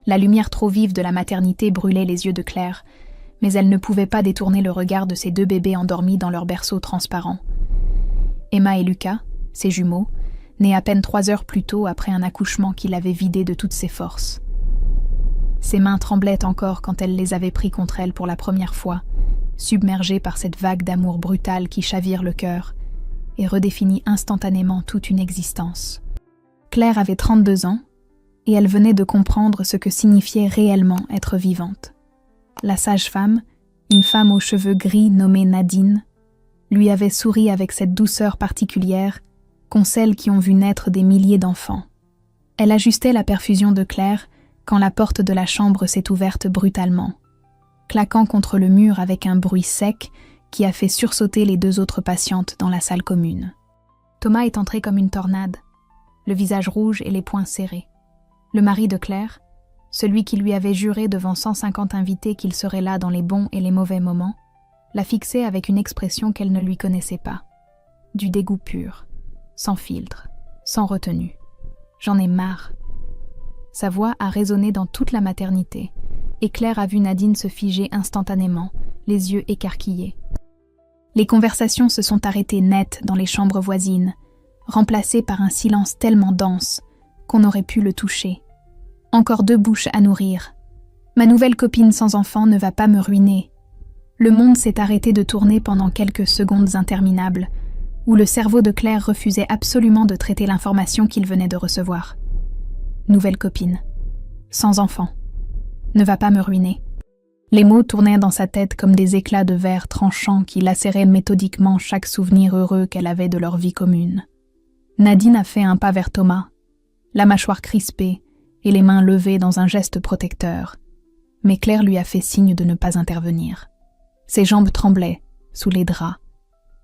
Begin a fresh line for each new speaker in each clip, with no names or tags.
La lumière trop vive de la maternité brûlait les yeux de Claire, mais elle ne pouvait pas détourner le regard de ses 2 bébés endormis dans leur berceau transparent. Emma et Lucas, ses jumeaux, nés à peine 3 heures plus tôt après un accouchement qui l'avait vidé de toutes ses forces. Ses mains tremblaient encore quand elle les avait pris contre elle pour la première fois, submergée par cette vague d'amour brutal qui chavire le cœur et redéfinit instantanément toute une existence. Claire avait 32 ans, et elle venait de comprendre ce que signifiait réellement être vivante. La sage-femme, une femme aux cheveux gris nommée Nadine, lui avait souri avec cette douceur particulière qu'ont celles qui ont vu naître des milliers d'enfants. Elle ajustait la perfusion de Claire quand la porte de la chambre s'est ouverte brutalement, claquant contre le mur avec un bruit sec qui a fait sursauter les 2 autres patientes dans la salle commune. Thomas est entré comme une tornade, le visage rouge et les poings serrés. Le mari de Claire, celui qui lui avait juré devant 150 invités qu'il serait là dans les bons et les mauvais moments, la fixait avec une expression qu'elle ne lui connaissait pas. Du dégoût pur, sans filtre, sans retenue. « J'en ai marre !» Sa voix a résonné dans toute la maternité, et Claire a vu Nadine se figer instantanément, les yeux écarquillés. Les conversations se sont arrêtées net dans les chambres voisines, remplacées par un silence tellement dense qu'on aurait pu le toucher. Encore 2 bouches à nourrir. Ma nouvelle copine sans enfant ne va pas me ruiner. Le monde s'est arrêté de tourner pendant quelques secondes interminables, où le cerveau de Claire refusait absolument de traiter l'information qu'il venait de recevoir. Nouvelle copine. Sans enfant. Ne va pas me ruiner. Les mots tournaient dans sa tête comme des éclats de verre tranchants qui lacéraient méthodiquement chaque souvenir heureux qu'elle avait de leur vie commune. Nadine a fait un pas vers Thomas, la mâchoire crispée et les mains levées dans un geste protecteur, mais Claire lui a fait signe de ne pas intervenir. Ses jambes tremblaient sous les draps,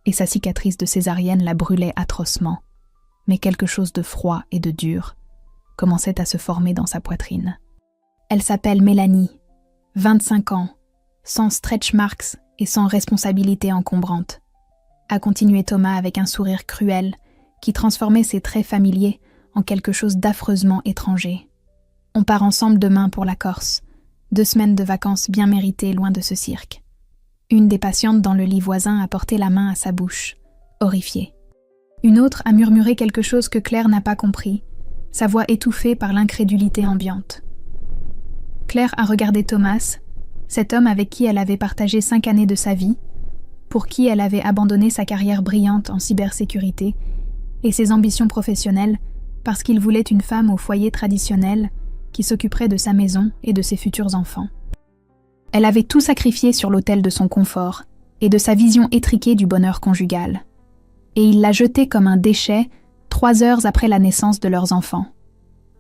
et sa cicatrice de césarienne la brûlait atrocement, mais quelque chose de froid et de dur commençait à se former dans sa poitrine. Elle s'appelle Mélanie, 25 ans, sans stretch marks et sans responsabilité encombrante, a continué Thomas avec un sourire cruel qui transformait ses traits familiers en quelque chose d'affreusement étranger. On part ensemble demain pour la Corse, 2 semaines de vacances bien méritées loin de ce cirque. Une des patientes dans le lit voisin a porté la main à sa bouche, horrifiée. Une autre a murmuré quelque chose que Claire n'a pas compris, sa voix étouffée par l'incrédulité ambiante. Claire a regardé Thomas, cet homme avec qui elle avait partagé 5 années de sa vie, pour qui elle avait abandonné sa carrière brillante en cybersécurité et ses ambitions professionnelles parce qu'il voulait une femme au foyer traditionnel qui s'occuperait de sa maison et de ses futurs enfants. Elle avait tout sacrifié sur l'autel de son confort et de sa vision étriquée du bonheur conjugal. Et il l'a jetée comme un déchet 3 heures après la naissance de leurs enfants.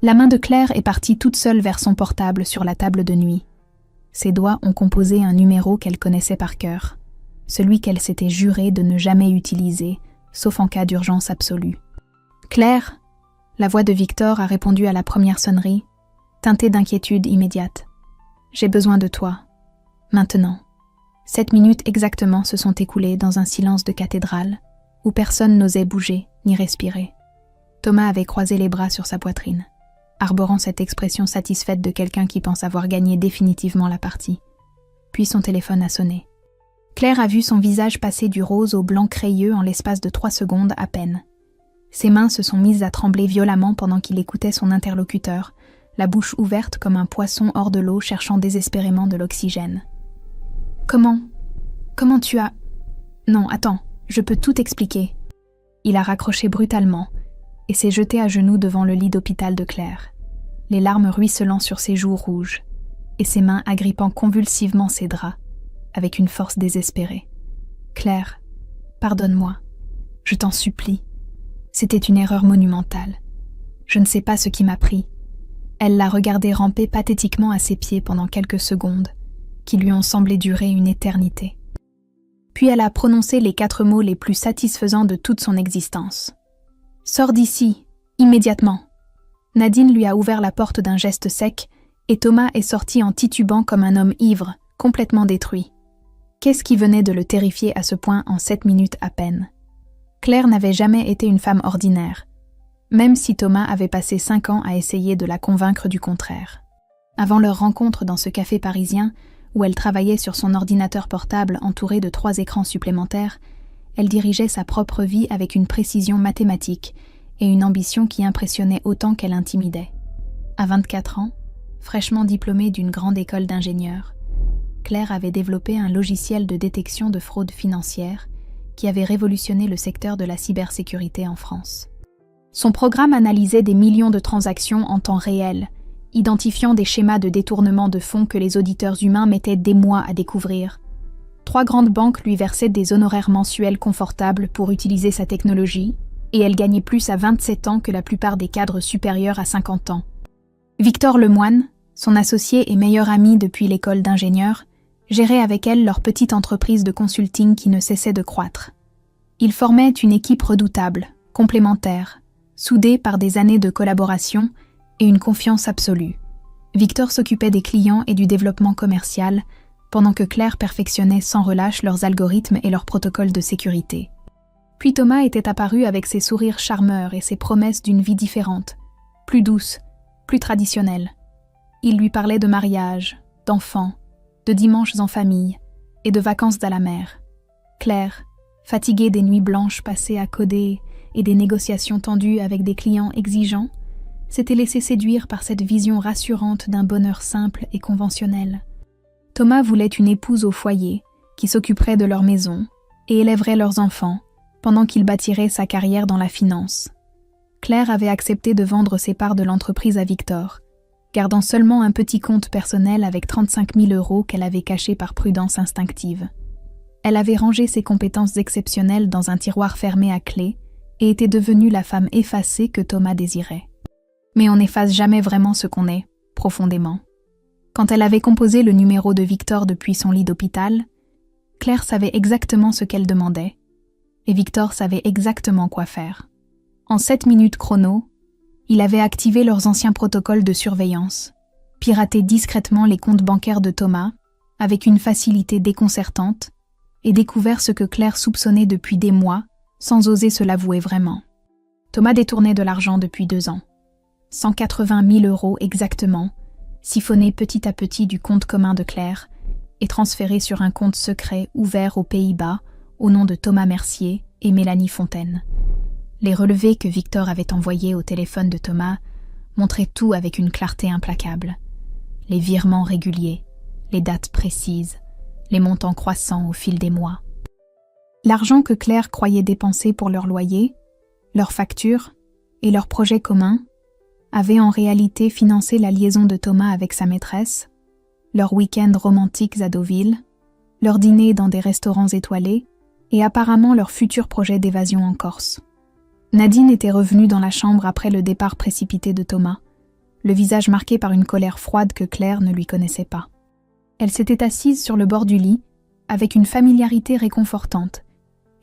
La main de Claire est partie toute seule vers son portable sur la table de nuit. Ses doigts ont composé un numéro qu'elle connaissait par cœur, celui qu'elle s'était juré de ne jamais utiliser, sauf en cas d'urgence absolue. « Claire !» La voix de Victor a répondu à la première sonnerie, teintée d'inquiétude immédiate. « J'ai besoin de toi. Maintenant. » 7 minutes exactement se sont écoulées dans un silence de cathédrale, où personne n'osait bouger ni respirer. Thomas avait croisé les bras sur sa poitrine, arborant cette expression satisfaite de quelqu'un qui pense avoir gagné définitivement la partie. Puis son téléphone a sonné. Claire a vu son visage passer du rose au blanc crayeux en l'espace de 3 secondes à peine. Ses mains se sont mises à trembler violemment pendant qu'il écoutait son interlocuteur, la bouche ouverte comme un poisson hors de l'eau cherchant désespérément de l'oxygène. « Comment tu as... » « Non, attends, je peux tout expliquer. » Il a raccroché brutalement et s'est jeté à genoux devant le lit d'hôpital de Claire, les larmes ruisselant sur ses joues rouges et ses mains agrippant convulsivement ses draps, avec une force désespérée. « Claire, pardonne-moi, je t'en supplie. C'était une erreur monumentale. Je ne sais pas ce qui m'a pris. » Elle l'a regardé ramper pathétiquement à ses pieds pendant quelques secondes, qui lui ont semblé durer une éternité. Puis elle a prononcé les 4 mots les plus satisfaisants de toute son existence. « Sors d'ici, immédiatement !» Nadine lui a ouvert la porte d'un geste sec, et Thomas est sorti en titubant comme un homme ivre, complètement détruit. Qu'est-ce qui venait de le terrifier à ce point en 7 minutes à peine? Claire n'avait jamais été une femme ordinaire, même si Thomas avait passé 5 ans à essayer de la convaincre du contraire. Avant leur rencontre dans ce café parisien, où elle travaillait sur son ordinateur portable entouré de 3 écrans supplémentaires, elle dirigeait sa propre vie avec une précision mathématique et une ambition qui impressionnait autant qu'elle intimidait. À 24 ans, fraîchement diplômée d'une grande école d'ingénieurs, Claire avait développé un logiciel de détection de fraude financière qui avait révolutionné le secteur de la cybersécurité en France. Son programme analysait des millions de transactions en temps réel, identifiant des schémas de détournement de fonds que les auditeurs humains mettaient des mois à découvrir. 3 grandes banques lui versaient des honoraires mensuels confortables pour utiliser sa technologie, et elle gagnait plus à 27 ans que la plupart des cadres supérieurs à 50 ans. Victor Lemoine, son associé et meilleur ami depuis l'école d'ingénieurs, gérait avec elle leur petite entreprise de consulting qui ne cessait de croître. Ils formaient une équipe redoutable, complémentaire, soudée par des années de collaboration et une confiance absolue. Victor s'occupait des clients et du développement commercial, pendant que Claire perfectionnait sans relâche leurs algorithmes et leurs protocoles de sécurité. Puis Thomas était apparu avec ses sourires charmeurs et ses promesses d'une vie différente, plus douce, plus traditionnelle. Il lui parlait de mariage, d'enfants, de dimanches en famille et de vacances à la mer. Claire, fatiguée des nuits blanches passées à coder et des négociations tendues avec des clients exigeants, s'était laissée séduire par cette vision rassurante d'un bonheur simple et conventionnel. Thomas voulait une épouse au foyer, qui s'occuperait de leur maison et élèverait leurs enfants, pendant qu'il bâtirait sa carrière dans la finance. Claire avait accepté de vendre ses parts de l'entreprise à Victor, gardant seulement un petit compte personnel avec 35 000 € qu'elle avait caché par prudence instinctive. Elle avait rangé ses compétences exceptionnelles dans un tiroir fermé à clé et était devenue la femme effacée que Thomas désirait. Mais on n'efface jamais vraiment ce qu'on est, profondément. Quand elle avait composé le numéro de Victor depuis son lit d'hôpital, Claire savait exactement ce qu'elle demandait, et Victor savait exactement quoi faire. En 7 minutes chrono, il avait activé leurs anciens protocoles de surveillance, piraté discrètement les comptes bancaires de Thomas, avec une facilité déconcertante, et découvert ce que Claire soupçonnait depuis des mois, sans oser se l'avouer vraiment. Thomas détournait de l'argent depuis 2 ans. 180 000 € exactement, siphonnés petit à petit du compte commun de Claire et transférés sur un compte secret ouvert aux Pays-Bas au nom de Thomas Mercier et Mélanie Fontaine. Les relevés que Victor avait envoyés au téléphone de Thomas montraient tout avec une clarté implacable. Les virements réguliers, les dates précises, les montants croissants au fil des mois. L'argent que Claire croyait dépenser pour leur loyer, leurs factures et leurs projets communs avait en réalité financé la liaison de Thomas avec sa maîtresse, leurs week-ends romantiques à Deauville, leurs dîners dans des restaurants étoilés et apparemment leur futur projet d'évasion en Corse. Nadine était revenue dans la chambre après le départ précipité de Thomas, le visage marqué par une colère froide que Claire ne lui connaissait pas. Elle s'était assise sur le bord du lit, avec une familiarité réconfortante,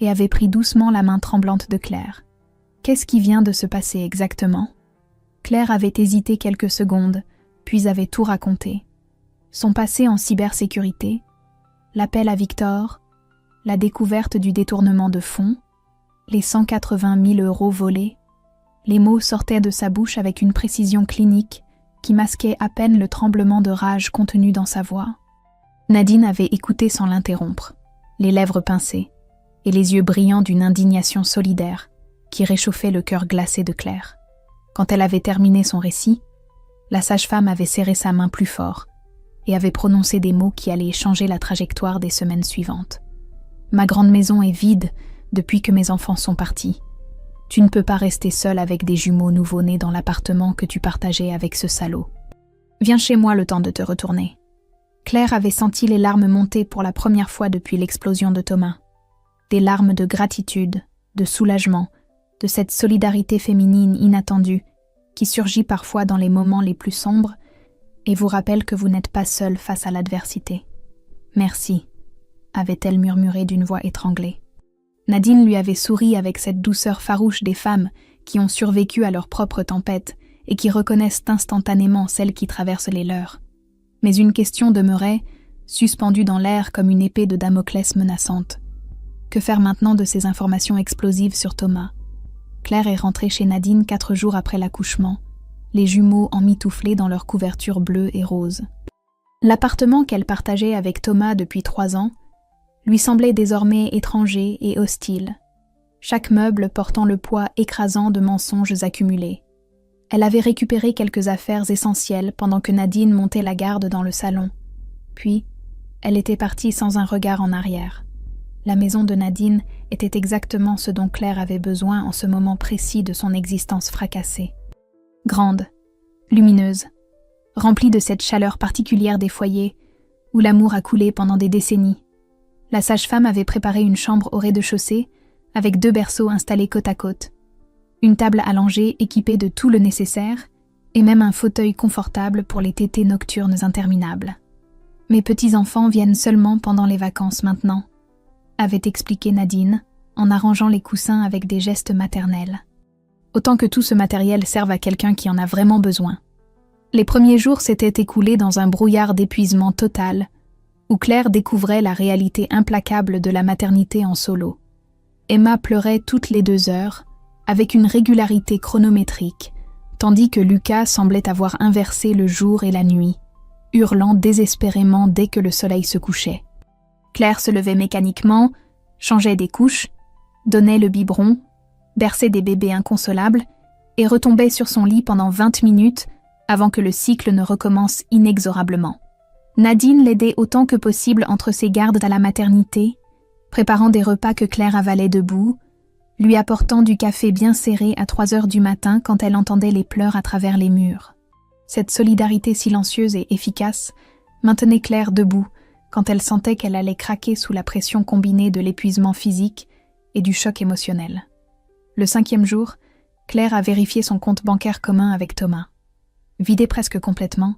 et avait pris doucement la main tremblante de Claire. Qu'est-ce qui vient de se passer exactement ? Claire avait hésité quelques secondes, puis avait tout raconté. Son passé en cybersécurité, l'appel à Victor, la découverte du détournement de fonds, les 180 000 € volés. Les mots sortaient de sa bouche avec une précision clinique qui masquait à peine le tremblement de rage contenu dans sa voix. Nadine avait écouté sans l'interrompre, les lèvres pincées et les yeux brillants d'une indignation solidaire qui réchauffait le cœur glacé de Claire. Quand elle avait terminé son récit, la sage-femme avait serré sa main plus fort et avait prononcé des mots qui allaient changer la trajectoire des semaines suivantes. « Ma grande maison est vide depuis que mes enfants sont partis. Tu ne peux pas rester seule avec des jumeaux nouveau-nés dans l'appartement que tu partageais avec ce salaud. Viens chez moi le temps de te retourner. » Claire avait senti les larmes monter pour la première fois depuis l'explosion de Thomas. Des larmes de gratitude, de soulagement, de cette solidarité féminine inattendue qui surgit parfois dans les moments les plus sombres et vous rappelle que vous n'êtes pas seule face à l'adversité. « Merci », avait-elle murmuré d'une voix étranglée. Nadine lui avait souri avec cette douceur farouche des femmes qui ont survécu à leur propre tempête et qui reconnaissent instantanément celles qui traversent les leurs. Mais une question demeurait, suspendue dans l'air comme une épée de Damoclès menaçante. Que faire maintenant de ces informations explosives sur Thomas ? Claire est rentrée chez Nadine 4 jours après l'accouchement, les jumeaux emmitouflés dans leurs couvertures bleues et roses. L'appartement qu'elle partageait avec Thomas depuis 3 ans lui semblait désormais étranger et hostile, chaque meuble portant le poids écrasant de mensonges accumulés. Elle avait récupéré quelques affaires essentielles pendant que Nadine montait la garde dans le salon. Puis, elle était partie sans un regard en arrière. La maison de Nadine était exactement ce dont Claire avait besoin en ce moment précis de son existence fracassée. Grande, lumineuse, remplie de cette chaleur particulière des foyers où l'amour a coulé pendant des décennies. La sage-femme avait préparé une chambre au rez-de-chaussée avec 2 berceaux installés côte à côte, une table allongée équipée de tout le nécessaire et même un fauteuil confortable pour les tétées nocturnes interminables. « Mes petits-enfants viennent seulement pendant les vacances maintenant », avait expliqué Nadine en arrangeant les coussins avec des gestes maternels. Autant que tout ce matériel serve à quelqu'un qui en a vraiment besoin. Les premiers jours s'étaient écoulés dans un brouillard d'épuisement total, où Claire découvrait la réalité implacable de la maternité en solo. Emma pleurait toutes les 2 heures, avec une régularité chronométrique, tandis que Lucas semblait avoir inversé le jour et la nuit, hurlant désespérément dès que le soleil se couchait. Claire se levait mécaniquement, changeait des couches, donnait le biberon, berçait des bébés inconsolables et retombait sur son lit pendant 20 minutes avant que le cycle ne recommence inexorablement. Nadine l'aidait autant que possible entre ses gardes à la maternité, préparant des repas que Claire avalait debout, lui apportant du café bien serré à 3 heures du matin quand elle entendait les pleurs à travers les murs. Cette solidarité silencieuse et efficace maintenait Claire debout quand elle sentait qu'elle allait craquer sous la pression combinée de l'épuisement physique et du choc émotionnel. Le 5e jour, Claire a vérifié son compte bancaire commun avec Thomas. Vidé presque complètement,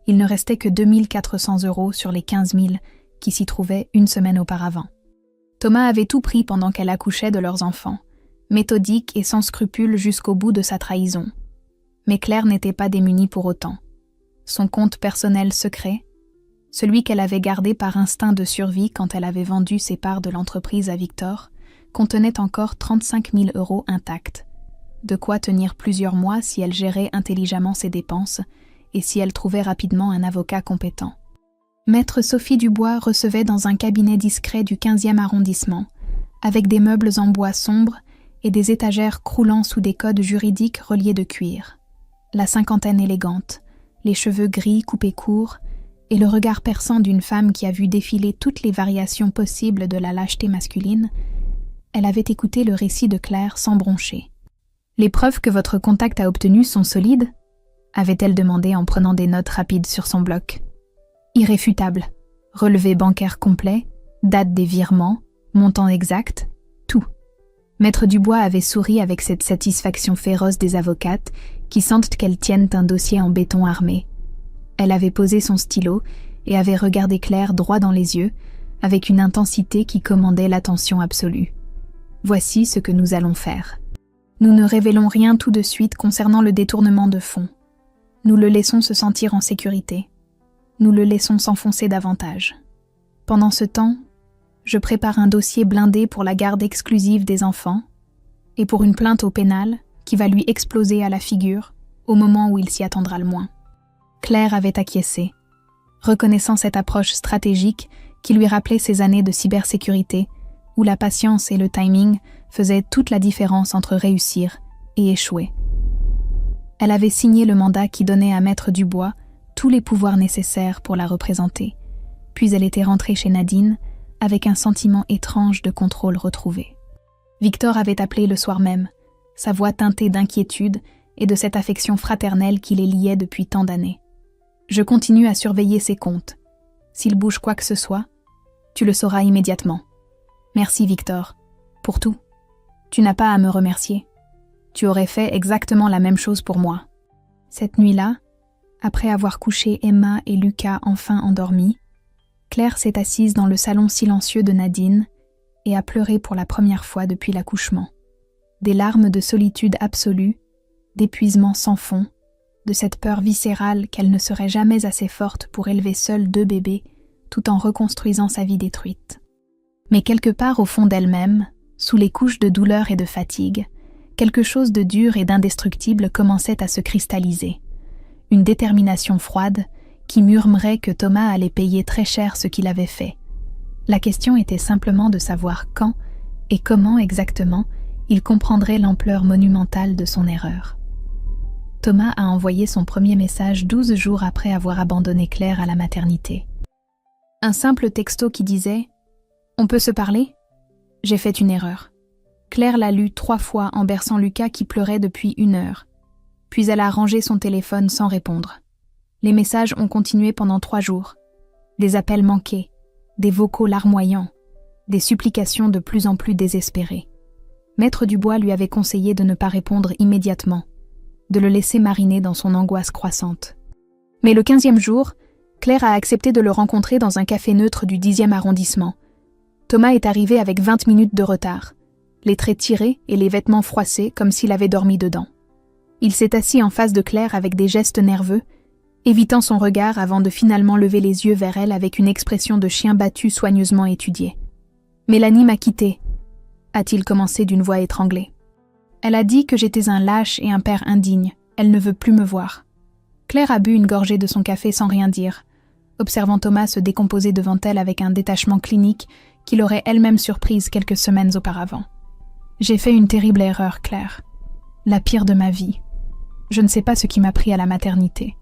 il ne restait que 2 400 € sur les 15 000 qui s'y trouvaient une semaine auparavant. Thomas avait tout pris pendant qu'elle accouchait de leurs enfants, méthodique et sans scrupule jusqu'au bout de sa trahison. Mais Claire n'était pas démunie pour autant. Son compte personnel secret, celui qu'elle avait gardé par instinct de survie quand elle avait vendu ses parts de l'entreprise à Victor, contenait encore 35 000 € intacts. De quoi tenir plusieurs mois si elle gérait intelligemment ses dépenses et si elle trouvait rapidement un avocat compétent. Maître Sophie Dubois recevait dans un cabinet discret du 15e arrondissement, avec des meubles en bois sombre et des étagères croulant sous des codes juridiques reliés de cuir. La cinquantaine élégante, les cheveux gris coupés courts et le regard perçant d'une femme qui a vu défiler toutes les variations possibles de la lâcheté masculine, elle avait écouté le récit de Claire sans broncher. « Les preuves que votre contact a obtenues sont solides ?» avait-elle demandé en prenant des notes rapides sur son bloc. « Irréfutable. Relevé bancaire complet, date des virements, montant exact, tout. » Maître Dubois avait souri avec cette satisfaction féroce des avocates qui sentent qu'elles tiennent un dossier en béton armé. Elle avait posé son stylo et avait regardé Claire droit dans les yeux, avec une intensité qui commandait l'attention absolue. « Voici ce que nous allons faire. Nous ne révélons rien tout de suite concernant le détournement de fonds. Nous le laissons se sentir en sécurité. Nous le laissons s'enfoncer davantage. Pendant ce temps, je prépare un dossier blindé pour la garde exclusive des enfants et pour une plainte au pénal qui va lui exploser à la figure au moment où il s'y attendra le moins. » Claire avait acquiescé, reconnaissant cette approche stratégique qui lui rappelait ses années de cybersécurité où la patience et le timing faisaient toute la différence entre réussir et échouer. Elle avait signé le mandat qui donnait à Maître Dubois tous les pouvoirs nécessaires pour la représenter, puis elle était rentrée chez Nadine avec un sentiment étrange de contrôle retrouvé. Victor avait appelé le soir même, sa voix teintée d'inquiétude et de cette affection fraternelle qui les liait depuis tant d'années. « Je continue à surveiller ses comptes. S'il bouge quoi que ce soit, tu le sauras immédiatement. Merci Victor, pour tout. Tu n'as pas à me remercier. Tu aurais fait exactement la même chose pour moi. » Cette nuit-là, après avoir couché Emma et Lucas enfin endormis, Claire s'est assise dans le salon silencieux de Nadine et a pleuré pour la première fois depuis l'accouchement. Des larmes de solitude absolue, d'épuisement sans fond, de cette peur viscérale qu'elle ne serait jamais assez forte pour élever seule 2 bébés tout en reconstruisant sa vie détruite. Mais quelque part au fond d'elle-même, sous les couches de douleur et de fatigue, Quelque chose de dur et d'indestructible commençait à se cristalliser. Une détermination froide qui murmurait que Thomas allait payer très cher ce qu'il avait fait. La question était simplement de savoir quand et comment exactement il comprendrait l'ampleur monumentale de son erreur. Thomas a envoyé son premier message 12 jours après avoir abandonné Claire à la maternité. Un simple texto qui disait « On peut se parler ? J'ai fait une erreur. » Claire l'a lu 3 fois en berçant Lucas qui pleurait depuis 1 heure. Puis elle a rangé son téléphone sans répondre. Les messages ont continué pendant 3 jours. Des appels manqués, des vocaux larmoyants, des supplications de plus en plus désespérées. Maître Dubois lui avait conseillé de ne pas répondre immédiatement, de le laisser mariner dans son angoisse croissante. Mais le 15e jour, Claire a accepté de le rencontrer dans un café neutre du 10e arrondissement. Thomas est arrivé avec 20 minutes de retard, les traits tirés et les vêtements froissés comme s'il avait dormi dedans. Il s'est assis en face de Claire avec des gestes nerveux, évitant son regard avant de finalement lever les yeux vers elle avec une expression de chien battu soigneusement étudiée. « Mélanie m'a quitté », a-t-il commencé d'une voix étranglée. « Elle a dit que j'étais un lâche et un père indigne. Elle ne veut plus me voir. » Claire a bu une gorgée de son café sans rien dire, observant Thomas se décomposer devant elle avec un détachement clinique qui l'aurait elle-même surprise quelques semaines auparavant. « J'ai fait une terrible erreur, Claire. La pire de ma vie. Je ne sais pas ce qui m'a pris à la maternité.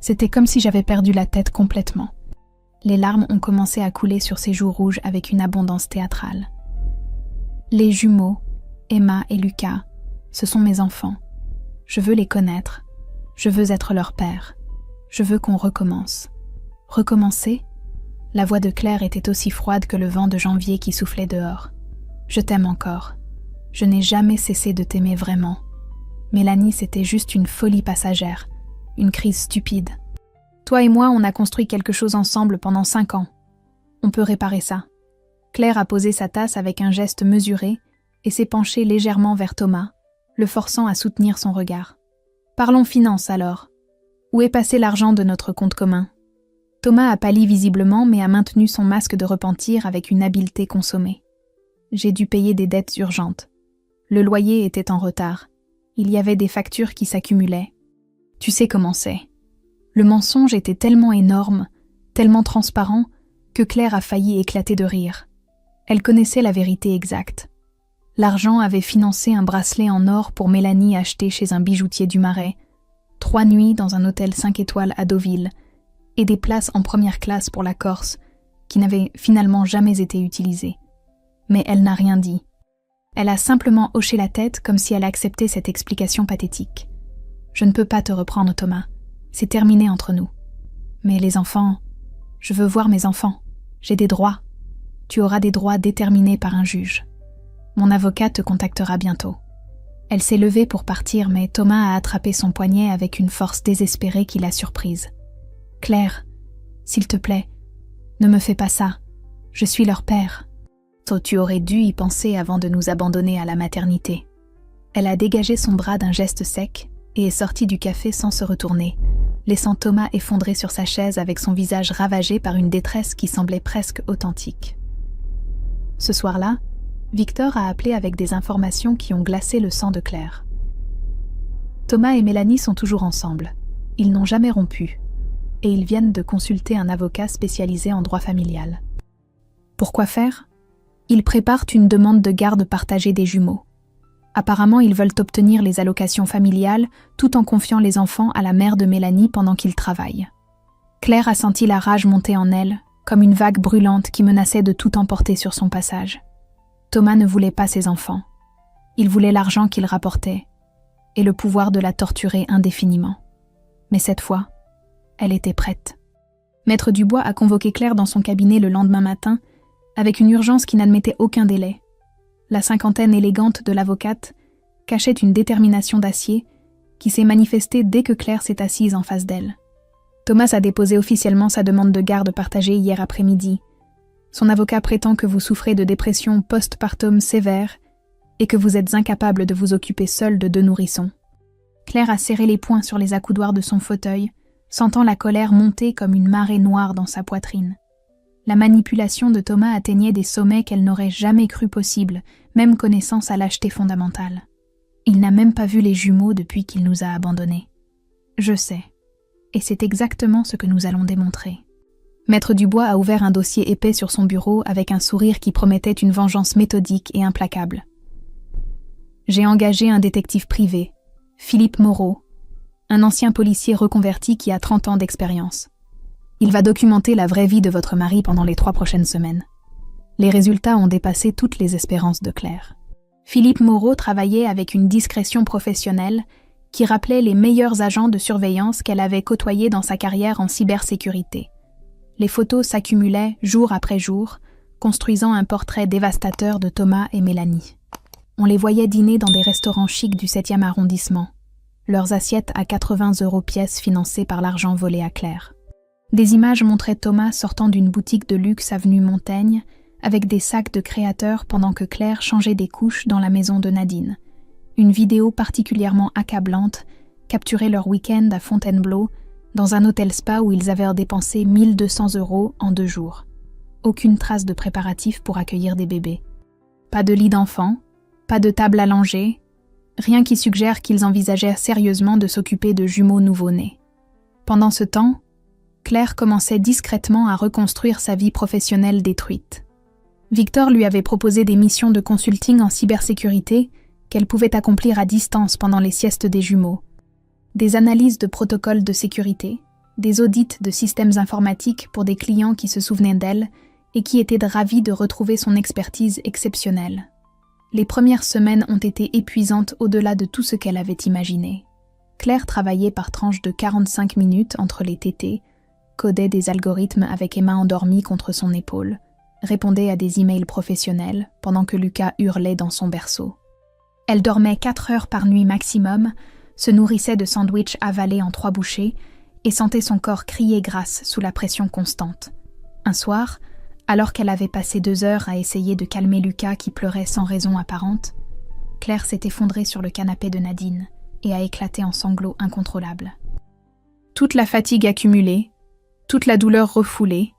C'était comme si j'avais perdu la tête complètement. » Les larmes ont commencé à couler sur ses joues rouges avec une abondance théâtrale. Les jumeaux, Emma et Lucas, ce sont mes enfants. Je veux les connaître. Je veux être leur père. Je veux qu'on recommence. Recommencer ? La voix de Claire était aussi froide que le vent de janvier qui soufflait dehors. Je t'aime encore. Je n'ai jamais cessé de t'aimer vraiment. Mélanie, c'était juste une folie passagère, une crise stupide. Toi et moi, on a construit quelque chose ensemble pendant 5 ans. On peut réparer ça. Claire a posé sa tasse avec un geste mesuré et s'est penchée légèrement vers Thomas, le forçant à soutenir son regard. Parlons finances alors. Où est passé l'argent de notre compte commun ? Thomas a pâli visiblement mais a maintenu son masque de repentir avec une habileté consommée. J'ai dû payer des dettes urgentes. Le loyer était en retard. Il y avait des factures qui s'accumulaient. Tu sais comment c'est. Le mensonge était tellement énorme, tellement transparent, que Claire a failli éclater de rire. Elle connaissait la vérité exacte. L'argent avait financé un bracelet en or pour Mélanie acheté chez un bijoutier du Marais, 3 nuits dans un hôtel 5 étoiles à Deauville, et des places en première classe pour la Corse, qui n'avaient finalement jamais été utilisées. Mais elle n'a rien dit. Elle a simplement hoché la tête comme si elle acceptait cette explication pathétique. Je ne peux pas te reprendre, Thomas. C'est terminé entre nous. Mais les enfants... Je veux voir mes enfants. J'ai des droits. Tu auras des droits déterminés par un juge. Mon avocat te contactera bientôt. Elle s'est levée pour partir, mais Thomas a attrapé son poignet avec une force désespérée qui l'a surprise. « Claire, s'il te plaît, ne me fais pas ça. Je suis leur père. » Tu aurais dû y penser avant de nous abandonner à la maternité. Elle a dégagé son bras d'un geste sec et est sortie du café sans se retourner, laissant Thomas effondré sur sa chaise avec son visage ravagé par une détresse qui semblait presque authentique. Ce soir-là, Victor a appelé avec des informations qui ont glacé le sang de Claire. Thomas et Mélanie sont toujours ensemble. Ils n'ont jamais rompu. Et ils viennent de consulter un avocat spécialisé en droit familial. Pourquoi faire ? Ils préparent une demande de garde partagée des jumeaux. Apparemment, ils veulent obtenir les allocations familiales tout en confiant les enfants à la mère de Mélanie pendant qu'ils travaillent. Claire a senti la rage monter en elle, comme une vague brûlante qui menaçait de tout emporter sur son passage. Thomas ne voulait pas ses enfants. Il voulait l'argent qu'il rapportait et le pouvoir de la torturer indéfiniment. Mais cette fois, elle était prête. Maître Dubois a convoqué Claire dans son cabinet le lendemain matin avec une urgence qui n'admettait aucun délai. La cinquantaine élégante de l'avocate cachait une détermination d'acier qui s'est manifestée dès que Claire s'est assise en face d'elle. Thomas a déposé officiellement sa demande de garde partagée hier après-midi. Son avocat prétend que vous souffrez de dépression post-partum sévère et que vous êtes incapable de vous occuper seul de 2 nourrissons. Claire a serré les poings sur les accoudoirs de son fauteuil, sentant la colère monter comme une marée noire dans sa poitrine. La manipulation de Thomas atteignait des sommets qu'elle n'aurait jamais cru possibles, même connaissant sa lâcheté fondamentale. Il n'a même pas vu les jumeaux depuis qu'il nous a abandonnés. Je sais. Et c'est exactement ce que nous allons démontrer. Maître Dubois a ouvert un dossier épais sur son bureau avec un sourire qui promettait une vengeance méthodique et implacable. J'ai engagé un détective privé, Philippe Moreau, un ancien policier reconverti qui a 30 ans d'expérience. Il va documenter la vraie vie de votre mari pendant les 3 prochaines semaines. Les résultats ont dépassé toutes les espérances de Claire. Philippe Moreau travaillait avec une discrétion professionnelle qui rappelait les meilleurs agents de surveillance qu'elle avait côtoyés dans sa carrière en cybersécurité. Les photos s'accumulaient jour après jour, construisant un portrait dévastateur de Thomas et Mélanie. On les voyait dîner dans des restaurants chics du 7e arrondissement, leurs assiettes à 80 € pièce financées par l'argent volé à Claire. Des images montraient Thomas sortant d'une boutique de luxe avenue Montaigne avec des sacs de créateurs pendant que Claire changeait des couches dans la maison de Nadine. Une vidéo particulièrement accablante capturait leur week-end à Fontainebleau dans un hôtel spa où ils avaient dépensé 1 200 € en 2 jours. Aucune trace de préparatifs pour accueillir des bébés. Pas de lit d'enfant, pas de table à langer, rien qui suggère qu'ils envisageaient sérieusement de s'occuper de jumeaux nouveau-nés. Pendant ce temps, Claire commençait discrètement à reconstruire sa vie professionnelle détruite. Victor lui avait proposé des missions de consulting en cybersécurité qu'elle pouvait accomplir à distance pendant les siestes des jumeaux. Des analyses de protocoles de sécurité, des audits de systèmes informatiques pour des clients qui se souvenaient d'elle et qui étaient ravis de retrouver son expertise exceptionnelle. Les premières semaines ont été épuisantes au-delà de tout ce qu'elle avait imaginé. Claire travaillait par tranches de 45 minutes entre les tétés, codait des algorithmes avec Emma endormie contre son épaule, répondait à des emails professionnels pendant que Lucas hurlait dans son berceau. Elle dormait 4 heures par nuit maximum, se nourrissait de sandwichs avalés en 3 bouchées et sentait son corps crier grâce sous la pression constante. Un soir, alors qu'elle avait passé 2 heures à essayer de calmer Lucas qui pleurait sans raison apparente, Claire s'est effondrée sur le canapé de Nadine et a éclaté en sanglots incontrôlables. Toute la fatigue accumulée, toute la douleur refoulée,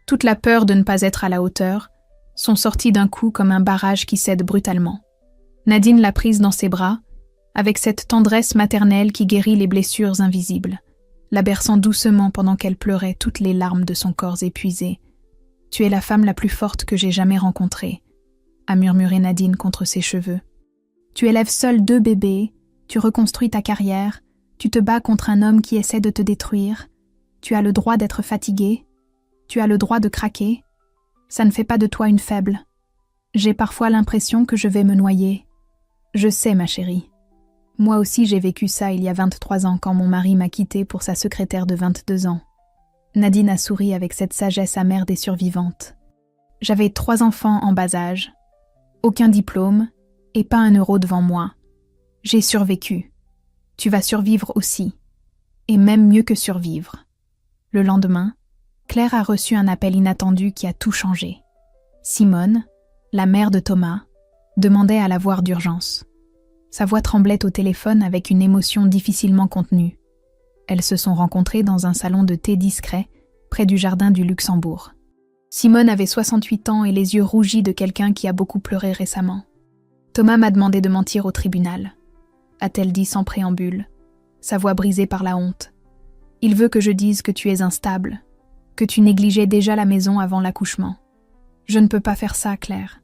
toute la peur de ne pas être à la hauteur, sont sorties d'un coup comme un barrage qui cède brutalement. Nadine l'a prise dans ses bras, avec cette tendresse maternelle qui guérit les blessures invisibles, la berçant doucement pendant qu'elle pleurait toutes les larmes de son corps épuisé. « Tu es la femme la plus forte que j'ai jamais rencontrée », a murmuré Nadine contre ses cheveux. « Tu élèves seule 2 bébés, tu reconstruis ta carrière, tu te bats contre un homme qui essaie de te détruire, tu as le droit d'être fatiguée, tu as le droit de craquer, ça ne fait pas de toi une faible. J'ai parfois l'impression que je vais me noyer. Je sais, ma chérie. Moi aussi j'ai vécu ça il y a 23 ans quand mon mari m'a quittée pour sa secrétaire de 22 ans. Nadine a souri avec cette sagesse amère des survivantes. J'avais 3 enfants en bas âge, aucun diplôme et pas 1 euro devant moi. J'ai survécu. Tu vas survivre aussi. Et même mieux que survivre. Le lendemain, Claire a reçu un appel inattendu qui a tout changé. Simone, la mère de Thomas, demandait à la voir d'urgence. Sa voix tremblait au téléphone avec une émotion difficilement contenue. Elles se sont rencontrées dans un salon de thé discret, près du jardin du Luxembourg. Simone avait 68 ans et les yeux rougis de quelqu'un qui a beaucoup pleuré récemment. Thomas m'a demandé de mentir au tribunal, a-t-elle dit sans préambule, sa voix brisée par la honte. Il veut que je dise que tu es instable, que tu négligeais déjà la maison avant l'accouchement. Je ne peux pas faire ça, Claire.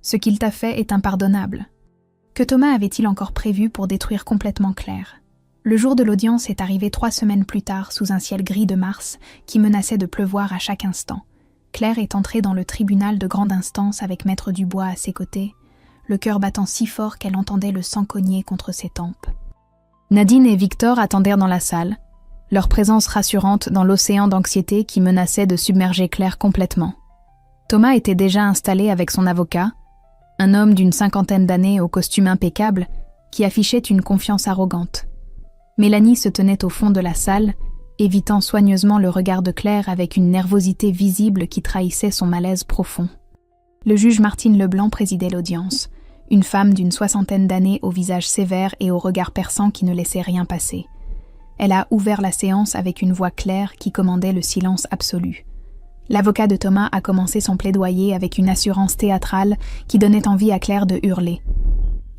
Ce qu'il t'a fait est impardonnable. Que Thomas avait-il encore prévu pour détruire complètement Claire? Le jour de l'audience est arrivé 3 semaines plus tard sous un ciel gris de mars qui menaçait de pleuvoir à chaque instant. Claire est entrée dans le tribunal de grande instance avec Maître Dubois à ses côtés, le cœur battant si fort qu'elle entendait le sang cogner contre ses tempes. Nadine et Victor attendirent dans la salle, leur présence rassurante dans l'océan d'anxiété qui menaçait de submerger Claire complètement. Thomas était déjà installé avec son avocat, un homme d'une 50aine d'années au costume impeccable qui affichait une confiance arrogante. Mélanie se tenait au fond de la salle, évitant soigneusement le regard de Claire avec une nervosité visible qui trahissait son malaise profond. Le juge Martine Leblanc présidait l'audience, une femme d'une 60aine d'années au visage sévère et au regard perçant qui ne laissait rien passer. Elle a ouvert la séance avec une voix claire qui commandait le silence absolu. L'avocat de Thomas a commencé son plaidoyer avec une assurance théâtrale qui donnait envie à Claire de hurler.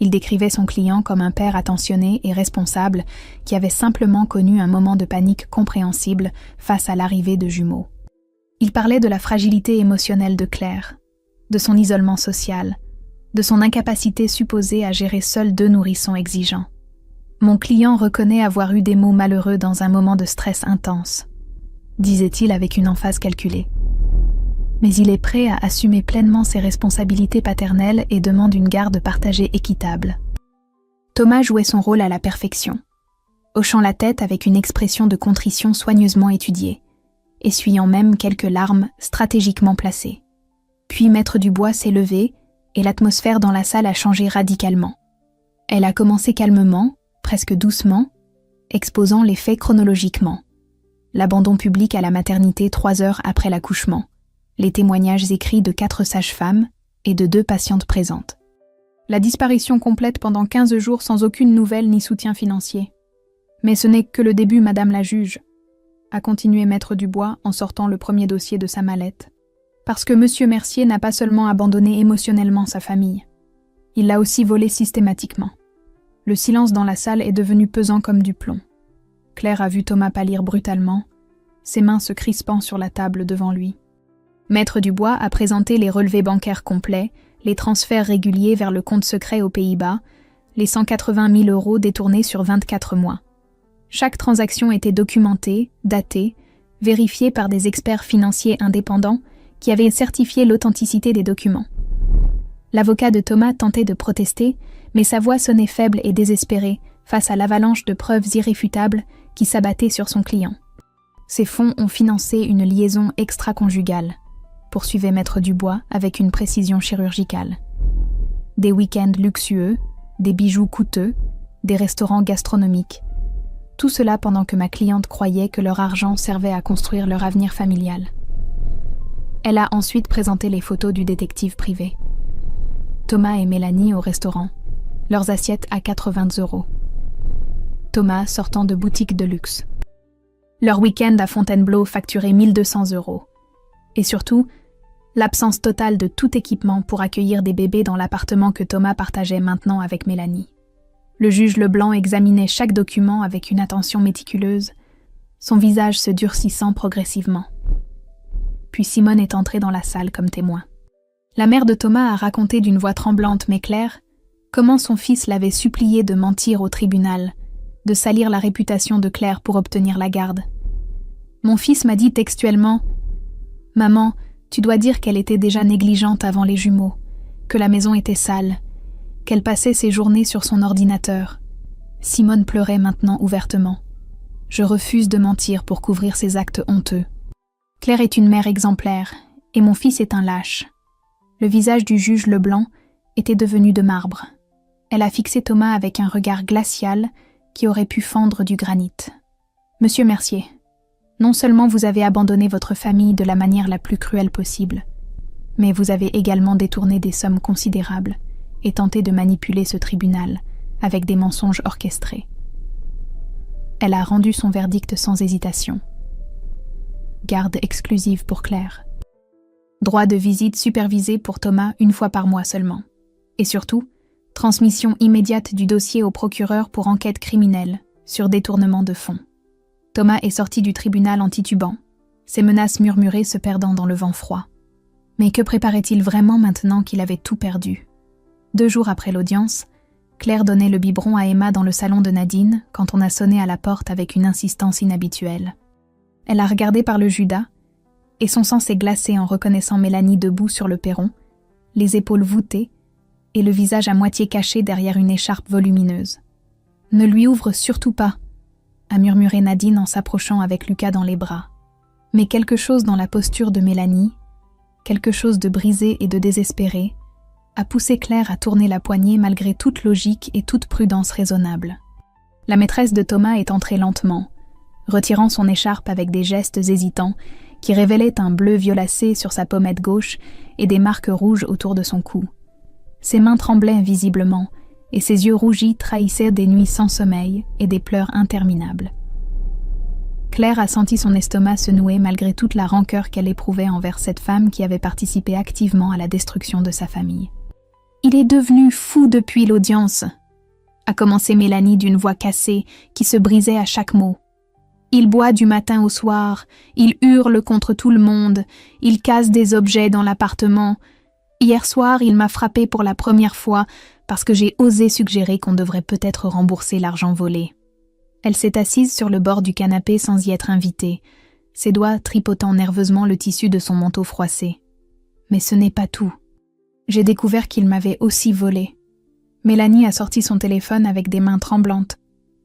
Il décrivait son client comme un père attentionné et responsable qui avait simplement connu un moment de panique compréhensible face à l'arrivée de jumeaux. Il parlait de la fragilité émotionnelle de Claire, de son isolement social, de son incapacité supposée à gérer seul 2 nourrissons exigeants. Mon client reconnaît avoir eu des mots malheureux dans un moment de stress intense, disait-il avec une emphase calculée. Mais il est prêt à assumer pleinement ses responsabilités paternelles et demande une garde partagée équitable. Thomas jouait son rôle à la perfection, hochant la tête avec une expression de contrition soigneusement étudiée, essuyant même quelques larmes stratégiquement placées. Puis Maître Dubois s'est levé et l'atmosphère dans la salle a changé radicalement. Elle a commencé calmement, presque doucement, exposant les faits chronologiquement. L'abandon public à la maternité 3 heures après l'accouchement, les témoignages écrits de 4 sages-femmes et de 2 patientes présentes. La disparition complète pendant 15 jours sans aucune nouvelle ni soutien financier. Mais ce n'est que le début, Madame la juge, a continué Maître Dubois en sortant le premier dossier de sa mallette. Parce que Monsieur Mercier n'a pas seulement abandonné émotionnellement sa famille, il l'a aussi volé systématiquement. Le silence dans la salle est devenu pesant comme du plomb. Claire a vu Thomas pâlir brutalement, ses mains se crispant sur la table devant lui. Maître Dubois a présenté les relevés bancaires complets, les transferts réguliers vers le compte secret aux Pays-Bas, les 180 000 € détournés sur 24 mois. Chaque transaction était documentée, datée, vérifiée par des experts financiers indépendants qui avaient certifié l'authenticité des documents. L'avocat de Thomas tentait de protester, mais sa voix sonnait faible et désespérée face à l'avalanche de preuves irréfutables qui s'abattaient sur son client. Ces fonds ont financé une liaison extra-conjugale, poursuivait Maître Dubois avec une précision chirurgicale. Des week-ends luxueux, des bijoux coûteux, des restaurants gastronomiques. Tout cela pendant que ma cliente croyait que leur argent servait à construire leur avenir familial. Elle a ensuite présenté les photos du détective privé. Thomas et Mélanie au restaurant, leurs assiettes à 80 €. Thomas sortant de boutiques de luxe. Leur week-end à Fontainebleau facturé 1 200 €. Et surtout, l'absence totale de tout équipement pour accueillir des bébés dans l'appartement que Thomas partageait maintenant avec Mélanie. Le juge Leblanc examinait chaque document avec une attention méticuleuse, son visage se durcissant progressivement. Puis Simone est entrée dans la salle comme témoin. La mère de Thomas a raconté d'une voix tremblante mais claire comment son fils l'avait supplié de mentir au tribunal, de salir la réputation de Claire pour obtenir la garde. Mon fils m'a dit textuellement « Maman, tu dois dire qu'elle était déjà négligente avant les jumeaux, que la maison était sale, qu'elle passait ses journées sur son ordinateur. » Simone pleurait maintenant ouvertement. « Je refuse de mentir pour couvrir ces actes honteux. Claire est une mère exemplaire, et mon fils est un lâche. » Le visage du juge Leblanc était devenu de marbre. Elle a fixé Thomas avec un regard glacial qui aurait pu fendre du granit. « Monsieur Mercier, non seulement vous avez abandonné votre famille de la manière la plus cruelle possible, mais vous avez également détourné des sommes considérables et tenté de manipuler ce tribunal avec des mensonges orchestrés. » Elle a rendu son verdict sans hésitation. Garde exclusive pour Claire. Droit de visite supervisé pour Thomas 1 fois par mois seulement. Et surtout, transmission immédiate du dossier au procureur pour enquête criminelle sur détournement de fonds. Thomas est sorti du tribunal en titubant, ses menaces murmurées se perdant dans le vent froid. Mais que préparait-il vraiment maintenant qu'il avait tout perdu ? 2 jours après l'audience, Claire donnait le biberon à Emma dans le salon de Nadine quand on a sonné à la porte avec une insistance inhabituelle. Elle a regardé par le judas, et son sang s'est glacé en reconnaissant Mélanie debout sur le perron, les épaules voûtées et le visage à moitié caché derrière une écharpe volumineuse. « Ne lui ouvre surtout pas !» a murmuré Nadine en s'approchant avec Lucas dans les bras. Mais quelque chose dans la posture de Mélanie, quelque chose de brisé et de désespéré, a poussé Claire à tourner la poignée malgré toute logique et toute prudence raisonnable. La maîtresse de Thomas est entrée lentement, retirant son écharpe avec des gestes hésitants qui révélaient un bleu violacé sur sa pommette gauche et des marques rouges autour de son cou. Ses mains tremblaient visiblement, et ses yeux rougis trahissaient des nuits sans sommeil et des pleurs interminables. Claire a senti son estomac se nouer malgré toute la rancœur qu'elle éprouvait envers cette femme qui avait participé activement à la destruction de sa famille. Il est devenu fou depuis l'audience, a commencé Mélanie d'une voix cassée qui se brisait à chaque mot. Il boit du matin au soir, il hurle contre tout le monde, il casse des objets dans l'appartement. Hier soir, il m'a frappé pour la première fois parce que j'ai osé suggérer qu'on devrait peut-être rembourser l'argent volé. Elle s'est assise sur le bord du canapé sans y être invitée, ses doigts tripotant nerveusement le tissu de son manteau froissé. Mais ce n'est pas tout. J'ai découvert qu'il m'avait aussi volé. Mélanie a sorti son téléphone avec des mains tremblantes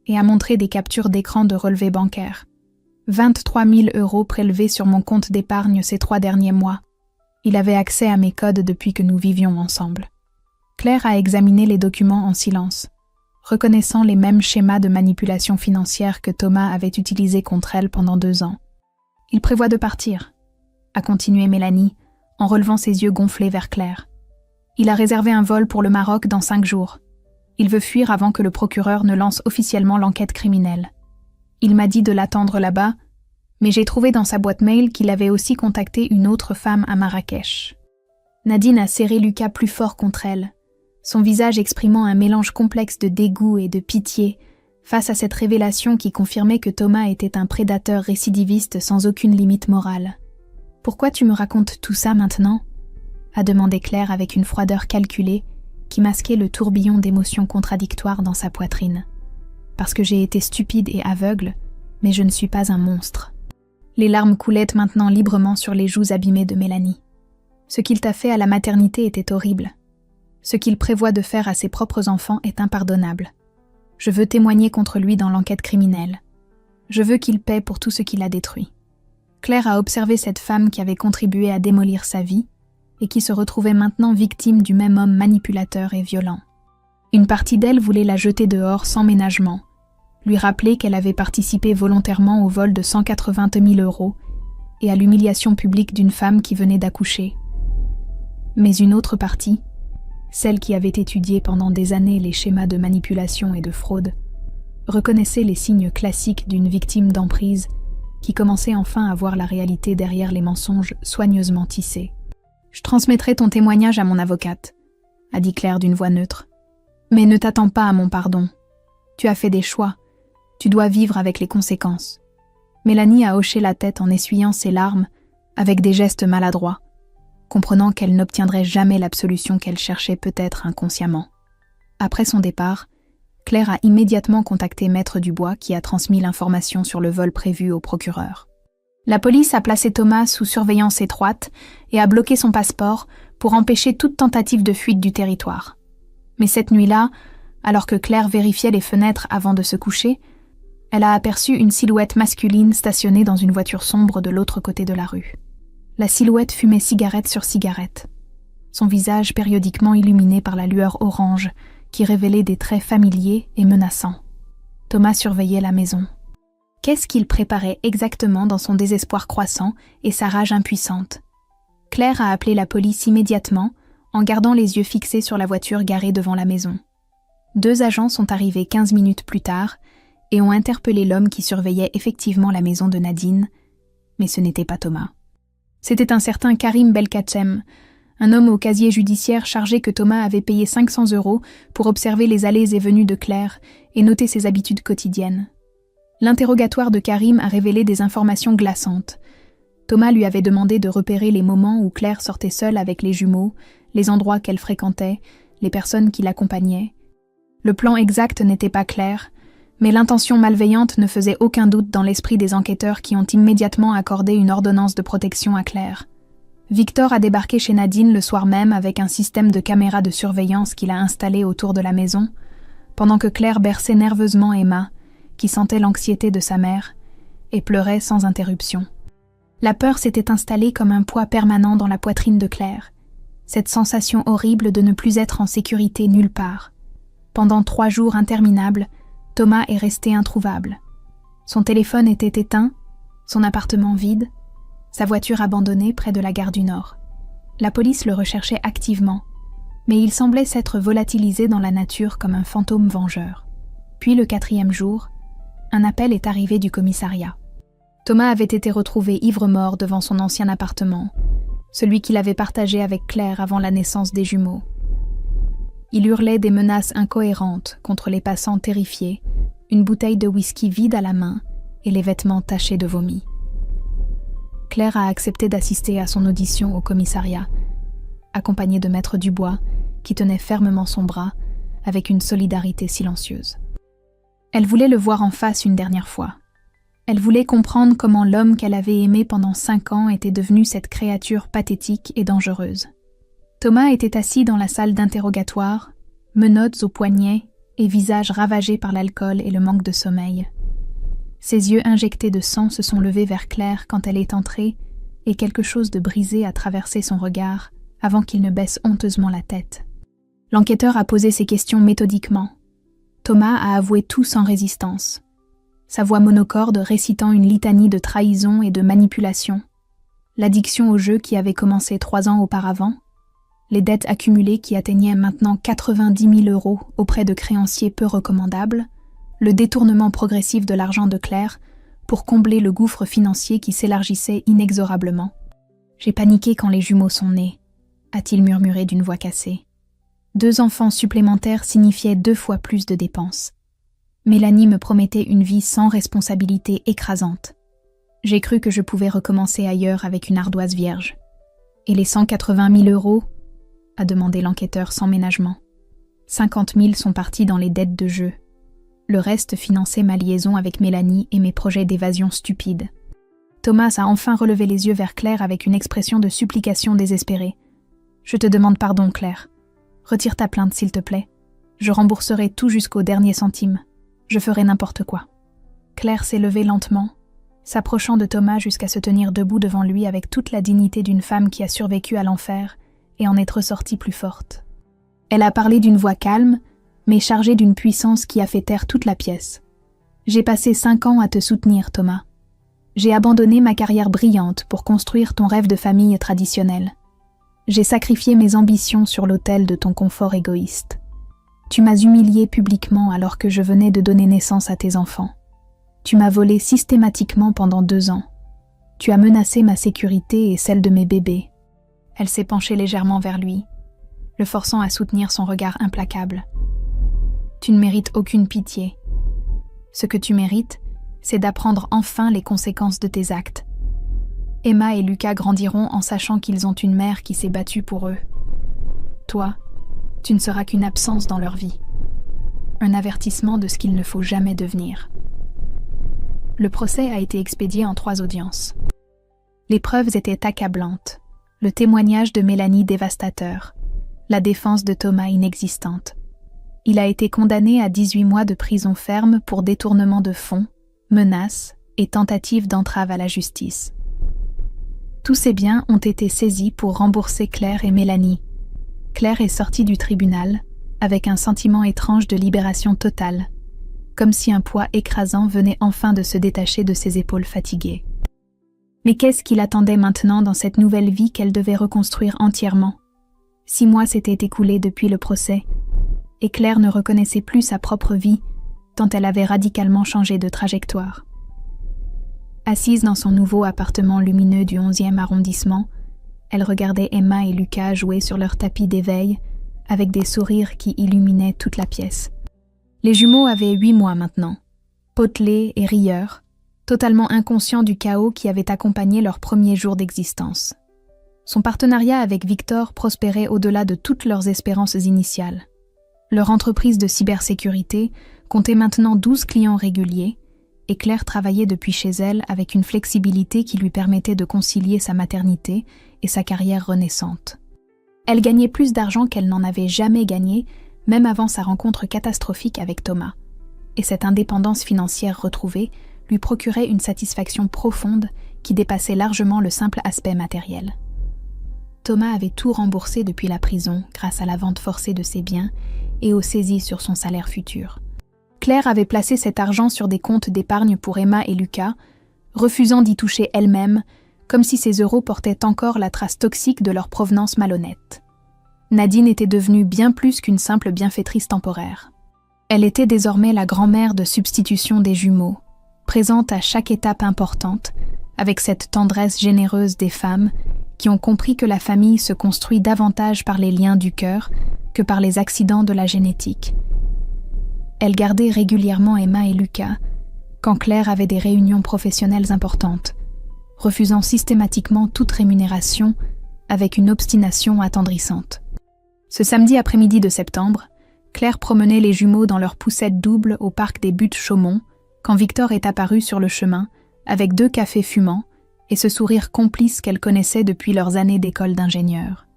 et a montré des captures d'écran de relevés bancaires. 23 000 € prélevés sur mon compte d'épargne ces 3 derniers mois. Il avait accès à mes codes depuis que nous vivions ensemble. Claire a examiné les documents en silence, reconnaissant les mêmes schémas de manipulation financière que Thomas avait utilisés contre elle pendant 2 ans. Il prévoit de partir, a continué Mélanie, en relevant ses yeux gonflés vers Claire. Il a réservé un vol pour le Maroc dans 5 jours. Il veut fuir avant que le procureur ne lance officiellement l'enquête criminelle. Il m'a dit de l'attendre là-bas, mais j'ai trouvé dans sa boîte mail qu'il avait aussi contacté une autre femme à Marrakech. Nadine a serré Lucas plus fort contre elle, son visage exprimant un mélange complexe de dégoût et de pitié face à cette révélation qui confirmait que Thomas était un prédateur récidiviste sans aucune limite morale. « Pourquoi tu me racontes tout ça maintenant ?» a demandé Claire avec une froideur calculée qui masquait le tourbillon d'émotions contradictoires dans sa poitrine. « Parce que j'ai été stupide et aveugle, mais je ne suis pas un monstre. » Les larmes coulaient maintenant librement sur les joues abîmées de Mélanie. Ce qu'il t'a fait à la maternité était horrible. Ce qu'il prévoit de faire à ses propres enfants est impardonnable. Je veux témoigner contre lui dans l'enquête criminelle. Je veux qu'il paie pour tout ce qu'il a détruit. Claire a observé cette femme qui avait contribué à démolir sa vie et qui se retrouvait maintenant victime du même homme manipulateur et violent. Une partie d'elle voulait la jeter dehors sans ménagement, lui rappeler qu'elle avait participé volontairement au vol de 180 000 € et à l'humiliation publique d'une femme qui venait d'accoucher. Mais une autre partie, celle qui avait étudié pendant des années les schémas de manipulation et de fraude, reconnaissait les signes classiques d'une victime d'emprise qui commençait enfin à voir la réalité derrière les mensonges soigneusement tissés. « Je transmettrai ton témoignage à mon avocate », a dit Claire d'une voix neutre. « Mais ne t'attends pas à mon pardon. Tu as fait des choix. Tu dois vivre avec les conséquences. » Mélanie a hoché la tête en essuyant ses larmes avec des gestes maladroits, comprenant qu'elle n'obtiendrait jamais l'absolution qu'elle cherchait peut-être inconsciemment. Après son départ, Claire a immédiatement contacté Maître Dubois qui a transmis l'information sur le vol prévu au procureur. La police a placé Thomas sous surveillance étroite et a bloqué son passeport pour empêcher toute tentative de fuite du territoire. Mais cette nuit-là, alors que Claire vérifiait les fenêtres avant de se coucher, elle a aperçu une silhouette masculine stationnée dans une voiture sombre de l'autre côté de la rue. La silhouette fumait cigarette sur cigarette, son visage périodiquement illuminé par la lueur orange qui révélait des traits familiers et menaçants. Thomas surveillait la maison. Qu'est-ce qu'il préparait exactement dans son désespoir croissant et sa rage impuissante? Claire a appelé la police immédiatement en gardant les yeux fixés sur la voiture garée devant la maison. 2 agents sont arrivés 15 minutes plus tard et ont interpellé l'homme qui surveillait effectivement la maison de Nadine, mais ce n'était pas Thomas. C'était un certain Karim Belkacem, un homme au casier judiciaire chargé que Thomas avait payé 500 € pour observer les allées et venues de Claire et noter ses habitudes quotidiennes. L'interrogatoire de Karim a révélé des informations glaçantes. Thomas lui avait demandé de repérer les moments où Claire sortait seule avec les jumeaux, les endroits qu'elle fréquentait, les personnes qui l'accompagnaient. Le plan exact n'était pas clair, mais l'intention malveillante ne faisait aucun doute dans l'esprit des enquêteurs qui ont immédiatement accordé une ordonnance de protection à Claire. Victor a débarqué chez Nadine le soir même avec un système de caméras de surveillance qu'il a installé autour de la maison, pendant que Claire berçait nerveusement Emma, qui sentait l'anxiété de sa mère, et pleurait sans interruption. La peur s'était installée comme un poids permanent dans la poitrine de Claire, cette sensation horrible de ne plus être en sécurité nulle part. Pendant 3 jours interminables, Thomas est resté introuvable. Son téléphone était éteint, son appartement vide, sa voiture abandonnée près de la gare du Nord. La police le recherchait activement, mais il semblait s'être volatilisé dans la nature comme un fantôme vengeur. Puis le 4e jour, un appel est arrivé du commissariat. Thomas avait été retrouvé ivre-mort devant son ancien appartement, celui qu'il avait partagé avec Claire avant la naissance des jumeaux. Il hurlait des menaces incohérentes contre les passants terrifiés, une bouteille de whisky vide à la main et les vêtements tachés de vomi. Claire a accepté d'assister à son audition au commissariat, accompagnée de Maître Dubois, qui tenait fermement son bras, avec une solidarité silencieuse. Elle voulait le voir en face une dernière fois. Elle voulait comprendre comment l'homme qu'elle avait aimé pendant 5 ans était devenu cette créature pathétique et dangereuse. Thomas était assis dans la salle d'interrogatoire, menottes aux poignets et visage ravagé par l'alcool et le manque de sommeil. Ses yeux injectés de sang se sont levés vers Claire quand elle est entrée et quelque chose de brisé a traversé son regard avant qu'il ne baisse honteusement la tête. L'enquêteur a posé ses questions méthodiquement. Thomas a avoué tout sans résistance. Sa voix monocorde récitant une litanie de trahison et de manipulation. L'addiction au jeu qui avait commencé 3 ans auparavant. Les dettes accumulées qui atteignaient maintenant 90 000 € auprès de créanciers peu recommandables. Le détournement progressif de l'argent de Claire pour combler le gouffre financier qui s'élargissait inexorablement. « J'ai paniqué quand les jumeaux sont nés », a-t-il murmuré d'une voix cassée. 2 enfants supplémentaires signifiaient 2 fois plus de dépenses. Mélanie me promettait une vie sans responsabilité écrasante. J'ai cru que je pouvais recommencer ailleurs avec une ardoise vierge. « Et les 180 000 € ?» a demandé l'enquêteur sans ménagement. 50 000 sont partis dans les dettes de jeu. Le reste finançait ma liaison avec Mélanie et mes projets d'évasion stupides. Thomas a enfin relevé les yeux vers Claire avec une expression de supplication désespérée. « Je te demande pardon, Claire. Retire ta plainte, s'il te plaît. Je rembourserai tout jusqu'au dernier centime. Je ferai n'importe quoi. » Claire s'est levée lentement, s'approchant de Thomas jusqu'à se tenir debout devant lui avec toute la dignité d'une femme qui a survécu à l'enfer et en est ressortie plus forte. Elle a parlé d'une voix calme, mais chargée d'une puissance qui a fait taire toute la pièce. « J'ai passé 5 ans à te soutenir, Thomas. J'ai abandonné ma carrière brillante pour construire ton rêve de famille traditionnel. J'ai sacrifié mes ambitions sur l'autel de ton confort égoïste. Tu m'as humilié publiquement alors que je venais de donner naissance à tes enfants. Tu m'as volé systématiquement pendant 2 ans. Tu as menacé ma sécurité et celle de mes bébés. » Elle s'est penchée légèrement vers lui, le forçant à soutenir son regard implacable. « Tu ne mérites aucune pitié. Ce que tu mérites, c'est d'apprendre enfin les conséquences de tes actes. Emma et Lucas grandiront en sachant qu'ils ont une mère qui s'est battue pour eux. Toi, tu ne seras qu'une absence dans leur vie. Un avertissement de ce qu'il ne faut jamais devenir. » Le procès a été expédié en 3 audiences. Les preuves étaient accablantes. Le témoignage de Mélanie dévastateur. La défense de Thomas inexistante. Il a été condamné à 18 mois de prison ferme pour détournement de fonds, menaces et tentative d'entrave à la justice. Tous ces biens ont été saisis pour rembourser Claire et Mélanie. Claire est sortie du tribunal avec un sentiment étrange de libération totale, comme si un poids écrasant venait enfin de se détacher de ses épaules fatiguées. Mais qu'est-ce qui l'attendait maintenant dans cette nouvelle vie qu'elle devait reconstruire entièrement ? 6 mois s'étaient écoulés depuis le procès, et Claire ne reconnaissait plus sa propre vie, tant elle avait radicalement changé de trajectoire. Assise dans son nouveau appartement lumineux du 11e arrondissement, elle regardait Emma et Lucas jouer sur leur tapis d'éveil, avec des sourires qui illuminaient toute la pièce. Les jumeaux avaient 8 mois maintenant, potelés et rieurs, totalement inconscients du chaos qui avait accompagné leurs premiers jours d'existence. Son partenariat avec Victor prospérait au-delà de toutes leurs espérances initiales. Leur entreprise de cybersécurité comptait maintenant 12 clients réguliers, et Claire travaillait depuis chez elle avec une flexibilité qui lui permettait de concilier sa maternité et sa carrière renaissante. Elle gagnait plus d'argent qu'elle n'en avait jamais gagné, même avant sa rencontre catastrophique avec Thomas. Et cette indépendance financière retrouvée lui procurait une satisfaction profonde qui dépassait largement le simple aspect matériel. Thomas avait tout remboursé depuis la prison grâce à la vente forcée de ses biens et aux saisies sur son salaire futur. Claire avait placé cet argent sur des comptes d'épargne pour Emma et Lucas, refusant d'y toucher elle-même, comme si ces euros portaient encore la trace toxique de leur provenance malhonnête. Nadine était devenue bien plus qu'une simple bienfaitrice temporaire. Elle était désormais la grand-mère de substitution des jumeaux, présente à chaque étape importante, avec cette tendresse généreuse des femmes qui ont compris que la famille se construit davantage par les liens du cœur que par les accidents de la génétique. Elle gardait régulièrement Emma et Lucas quand Claire avait des réunions professionnelles importantes, refusant systématiquement toute rémunération avec une obstination attendrissante. Ce samedi après-midi de septembre, Claire promenait les jumeaux dans leur poussette double au parc des Buttes-Chaumont quand Victor est apparu sur le chemin avec 2 cafés fumants et ce sourire complice qu'elle connaissait depuis leurs années d'école d'ingénieur.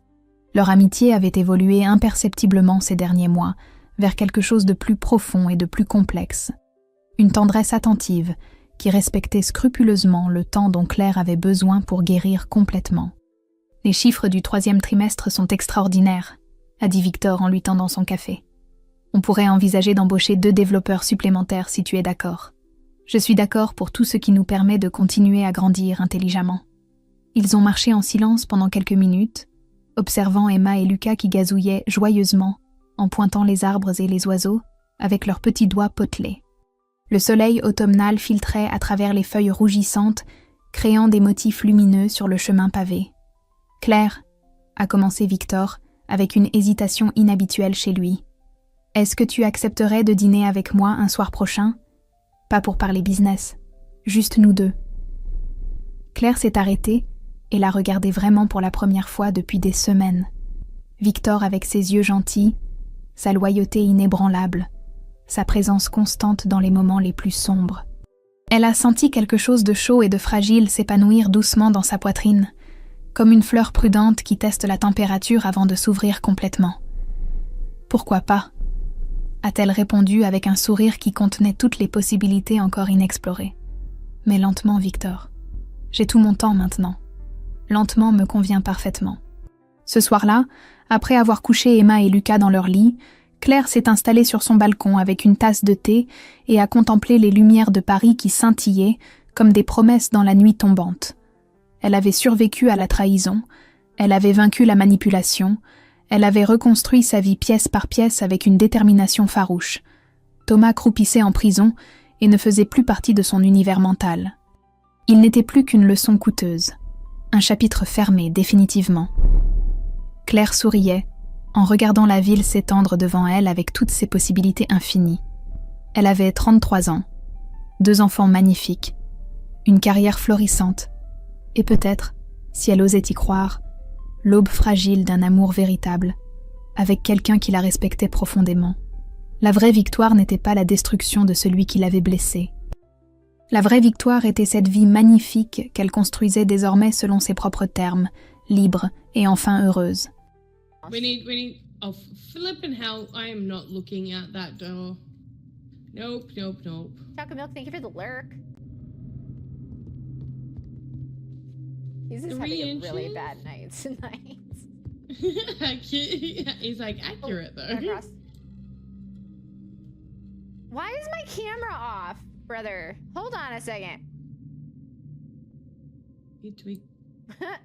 Leur amitié avait évolué imperceptiblement ces derniers mois vers quelque chose de plus profond et de plus complexe. Une tendresse attentive qui respectait scrupuleusement le temps dont Claire avait besoin pour guérir complètement. « Les chiffres du 3e trimestre sont extraordinaires », a dit Victor en lui tendant son café. « On pourrait envisager d'embaucher 2 développeurs supplémentaires si tu es d'accord. Je suis d'accord pour tout ce qui nous permet de continuer à grandir intelligemment. » Ils ont marché en silence pendant quelques minutes, observant Emma et Lucas qui gazouillaient joyeusement en pointant les arbres et les oiseaux avec leurs petits doigts potelés. Le soleil automnal filtrait à travers les feuilles rougissantes, créant des motifs lumineux sur le chemin pavé. « Claire, » a commencé Victor, avec une hésitation inhabituelle chez lui. « Est-ce que tu accepterais de dîner avec moi un soir prochain ? Pas pour parler business, juste nous 2. » Claire s'est arrêtée et la regardait vraiment pour la première fois depuis des semaines. Victor avec ses yeux gentils, sa loyauté inébranlable, sa présence constante dans les moments les plus sombres. Elle a senti quelque chose de chaud et de fragile s'épanouir doucement dans sa poitrine, comme une fleur prudente qui teste la température avant de s'ouvrir complètement. « Pourquoi pas ?» a-t-elle répondu avec un sourire qui contenait toutes les possibilités encore inexplorées. « Mais lentement, Victor. J'ai tout mon temps maintenant. Lentement me convient parfaitement. » Ce soir-là, après avoir couché Emma et Lucas dans leur lit, Claire s'est installée sur son balcon avec une tasse de thé et a contemplé les lumières de Paris qui scintillaient comme des promesses dans la nuit tombante. Elle avait survécu à la trahison, elle avait vaincu la manipulation, elle avait reconstruit sa vie pièce par pièce avec une détermination farouche. Thomas croupissait en prison et ne faisait plus partie de son univers mental. Il n'était plus qu'une leçon coûteuse, un chapitre fermé définitivement. Claire souriait, en regardant la ville s'étendre devant elle avec toutes ses possibilités infinies. Elle avait 33 ans, 2 enfants magnifiques, une carrière florissante, et peut-être, si elle osait y croire, l'aube fragile d'un amour véritable, avec quelqu'un qui la respectait profondément. La vraie victoire n'était pas la destruction de celui qui l'avait blessée. La vraie victoire était cette vie magnifique qu'elle construisait désormais selon ses propres termes, libre et enfin heureuse.
We need, oh, flippin' hell, I am not looking at that door. Nope.
Chocolate milk, thank you for the lurk. He's just
3
having
inches?
a really bad night tonight.
He's like accurate though.
Across. Why is my camera off, brother? Hold on a second.
Oops.
Oops. I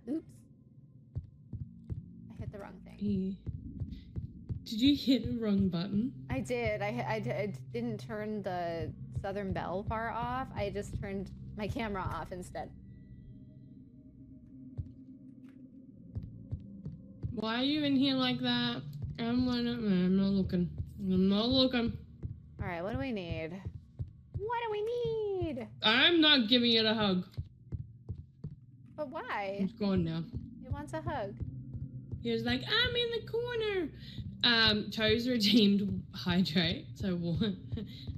hit the wrong thing.
Did you hit the wrong button?
I did. I didn't turn the Southern Belle bar off. I just turned my camera off instead.
Why are you in here like that? I'm not looking. I'm not looking.
All right, what do we need? What do we need?
I'm not giving it a hug.
But why?
It's gone now.
It wants a hug.
He was like, I'm in the corner. Chose redeemed hydrate, so one.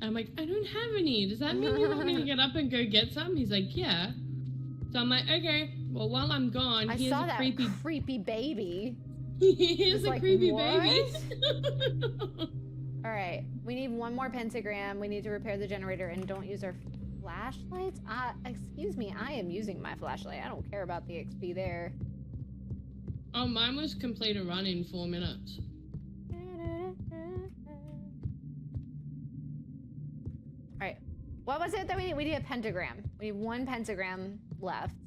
I'm like, I don't have any. Does that mean you want me to get up and go get some? He's like, yeah. So I'm like, okay. Well, while I'm gone,
I
here's
saw
a
that
creepy
baby.
Here's a
like,
creepy
what?
baby.
All right, we need one more pentagram. We need to repair the generator and don't use our flashlights. Excuse me, I am using my flashlight. I don't care about the XP there.
Oh, mine was complete a run in 4 minutes.
All right, what was it that we need? We need a pentagram. We need 1 pentagram left.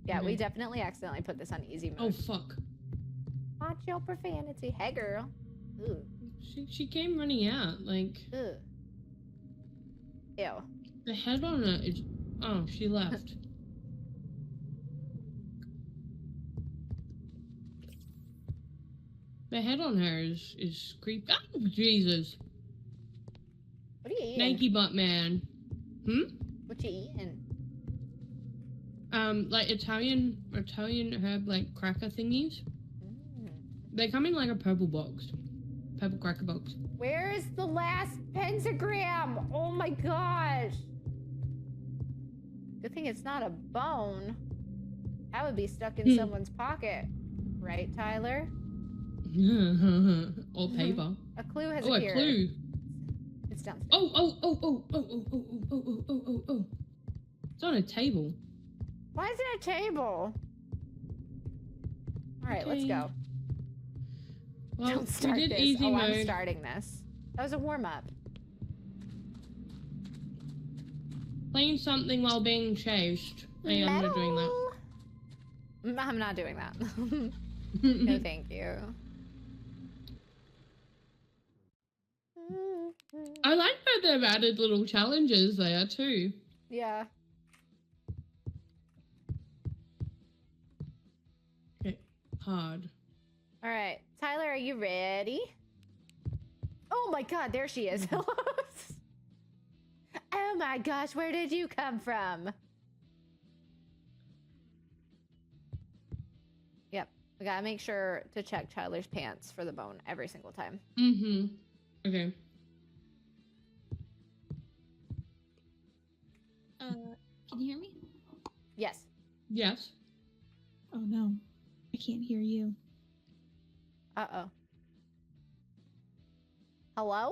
Yeah, we definitely accidentally put this on easy mode.
Oh, fuck.
Watch your profanity. Hey, girl. Ooh.
She came running out, like...
Ugh. Ew.
The head on it is... Oh, she left. The head on her is creepy. Oh, Jesus.
What are you eating?
Snaky butt man.
What you eating?
Like Italian herb, like, cracker thingies.
Mm.
They come in, like, a purple box. Purple cracker box.
Where's the last pentagram? Oh my gosh. Good thing it's not a bone. That would be stuck in someone's pocket. Right, Tyler?
Or paper.
A clue has
Oh, a
appeared.
clue.
It's downstairs.
Oh. It's on a table.
Why is it a table? Alright, let's
Okay.
go.
Well,
Don't start
we did
this.
easy
I'm
mode.
starting this. That was a warm-up.
Playing something while being chased. Hey, I'm not doing that.
I'm not doing that. No, thank you.
I like that they've added little challenges there too.
Yeah.
Okay, hard.
All right, Tyler, are you ready? Oh my God, there she is. Oh my gosh, where did you come from? Yep, we gotta make sure to check Tyler's pants for the bone every single time.
Okay.
Can you hear me?
Yes.
Yes.
Oh no, I can't hear you.
Uh-oh. Hello?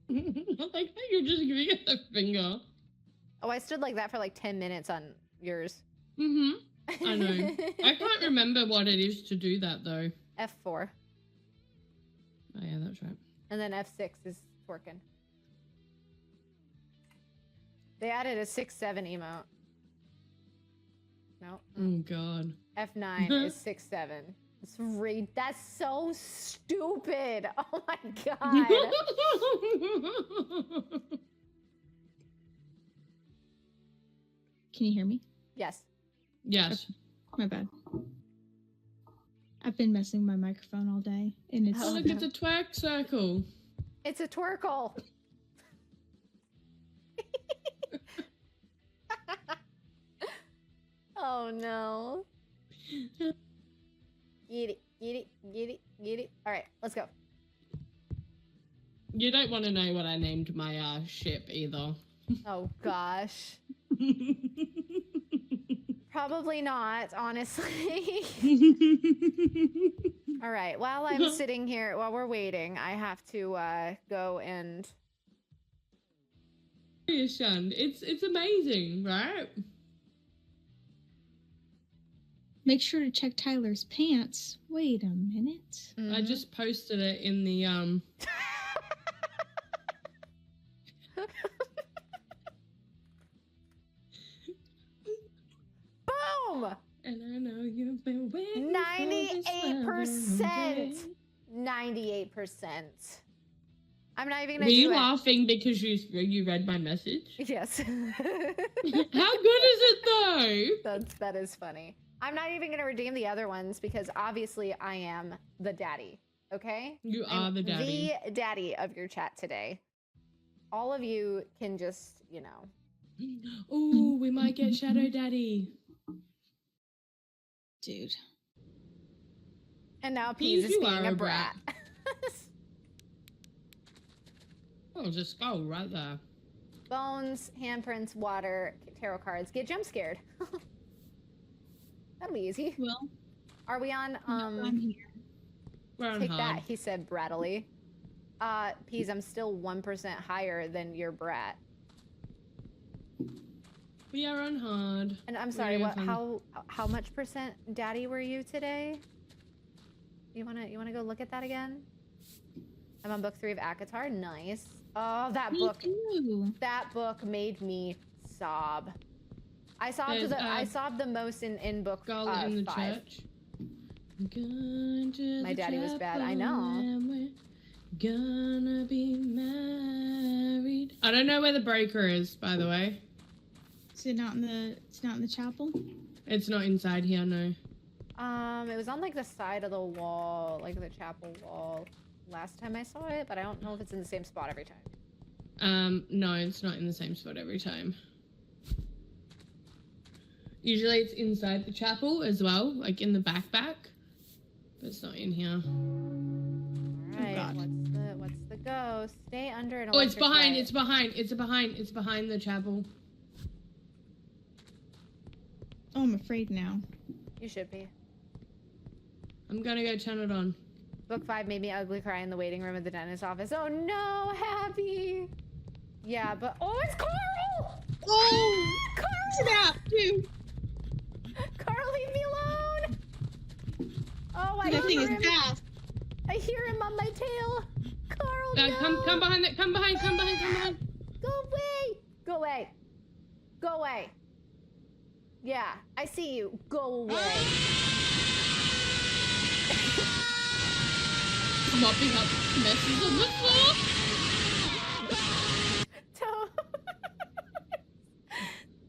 I like how you're just giving it a finger.
Oh, I stood like that for like 10 minutes on yours.
I know. I can't remember what it is to do that though.
F4.
Oh yeah, that's right.
And then F6 is twerking. They added a 6-7 emote. No.
Oh god.
F9 is 6-7. That's so stupid. Oh my god.
Can you hear me?
Yes.
Yes.
My bad. I've been messing with my microphone all day, and it's
Oh, look, it's a twerk circle.
It's a twerkle. Oh no. Get it, get it, get it, get it. All right, let's go.
You don't want to know what I named my ship either.
Oh gosh. Probably not, honestly. All right, while I'm sitting here, while we're waiting, I have to go and...
It's amazing, right?
Make sure to check Tyler's pants. Wait a minute.
I just posted it in the
Boom!
And I know you've been waiting
98%. 98%. I'm not even
Were
gonna
you
do it.
laughing because you read my message?
Yes.
How good is it though?
That is funny. I'm not even gonna redeem the other ones because obviously I am the daddy. Okay?
You
I'm
are the daddy.
The daddy of your chat today. All of you can just, you know.
Oh, we might get Shadow Daddy.
Dude.
And now Peas is
you
being
are
a
a
brat.
Oh, just skull right there.
Bones, handprints, water, tarot cards. Get jump scared. That'll be easy.
Well,
Are we on
I'm here.
We're on
take
hard.
that, he said brattily. Peas, I'm still 1% higher than your brat.
We are on hard.
And I'm sorry,
We're
what
on-
how much percent daddy were you today? You wanna go look at that again? I'm on book 3 of ACOTAR. Nice. Oh, that
Me
book
too.
that book made me sob. I sobbed
There's,
I sobbed the most in book
Skull in the
5.
church. Going to
My
the
daddy was bad, I
chapel
know.
and we're gonna be married. I don't know where the breaker is, by the way.
Is it not in the? It's not in the chapel.
It's not inside here, no.
It was on like the side of the wall, like the chapel wall last time I saw it, but I don't know if it's in the same spot every time.
No, it's not in the same spot every time. Usually it's inside the chapel as well, like in the backpack. But it's not in here.
Alright,
God.
what's the go? Stay under an
Oh, it's
electric
behind,
light.
it's behind the chapel.
Oh, I'm afraid now.
You should be.
I'm gonna go turn it on.
Book 5 made me ugly cry in the waiting room at the dentist's office. Oh no, Happy! Yeah, but oh, it's Carl!
Oh!
Carl!
Snap, dude!
Carl, leave me alone! Oh, I
That thing
hear
is
him.
fast.
I hear him on my tail. Carl, no!
Come behind that, come behind.
Go away! Go away! Go away! Yeah, I see you. Go away.
Mopping up messes on the floor.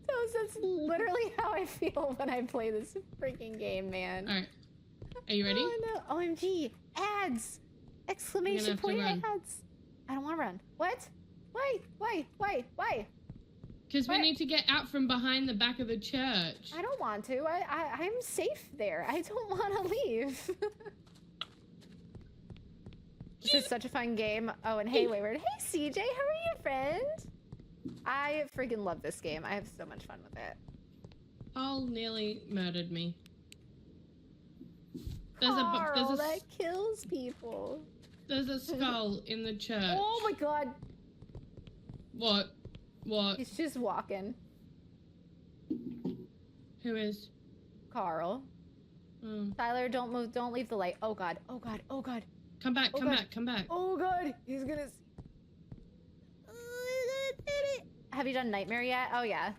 Toes, that's literally how I feel when I play this freaking game, man.
Alright. Are you ready?
Oh no! OMG! Ads! Exclamation
have to
point
run.
ads! I don't want to run. What? Why?
Because we
What?
need to get out from behind the back of the church.
I don't want to. I'm safe there. I don't want to leave. This is such a fun game. Oh, and hey, Wayward. Hey, CJ, how are you, friend? I freaking love this game. I have so much fun with it.
Paul nearly murdered me.
Carl, that kills people.
There's a skull in the church.
Oh my god.
What?
He's just walking.
Who is?
Carl.
Oh.
Tyler, don't move. Don't leave the light. Oh god. Oh god. Oh god.
Come back,
Oh,
come
God.
back, come back.
Oh god. He's gonna. Have you done Nightmare yet? Oh yeah.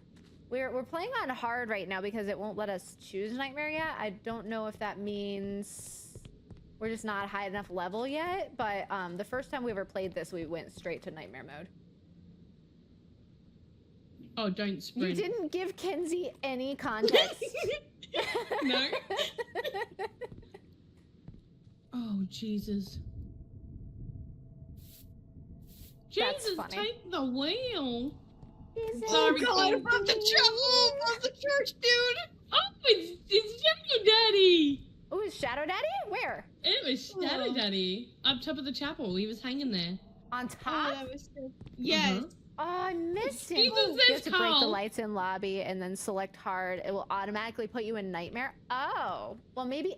We're playing on hard right now because it won't let us choose Nightmare yet. I don't know if that means we're just not high enough level yet, but the first time we ever played this, we went straight to Nightmare mode.
Oh, don't sprint.
You didn't give Kenzie any context.
No. Oh, Jesus.
That's
Jesus,
funny.
take the wheel.
Jesus.
Sorry,
God,
Ken.
about the trouble of the church, dude!
Oh, it's Shadow Daddy.
Oh, is Shadow Daddy? Where?
It was Shadow
Oh.
Daddy. Up top of the chapel. He was hanging there.
On
Oh,
top?
that was so... Yes.
Oh, I missed him.
Jesus,
You have
there's
to break the
Carl.
lights in lobby and then select hard. It will automatically put you in Nightmare. Oh, well maybe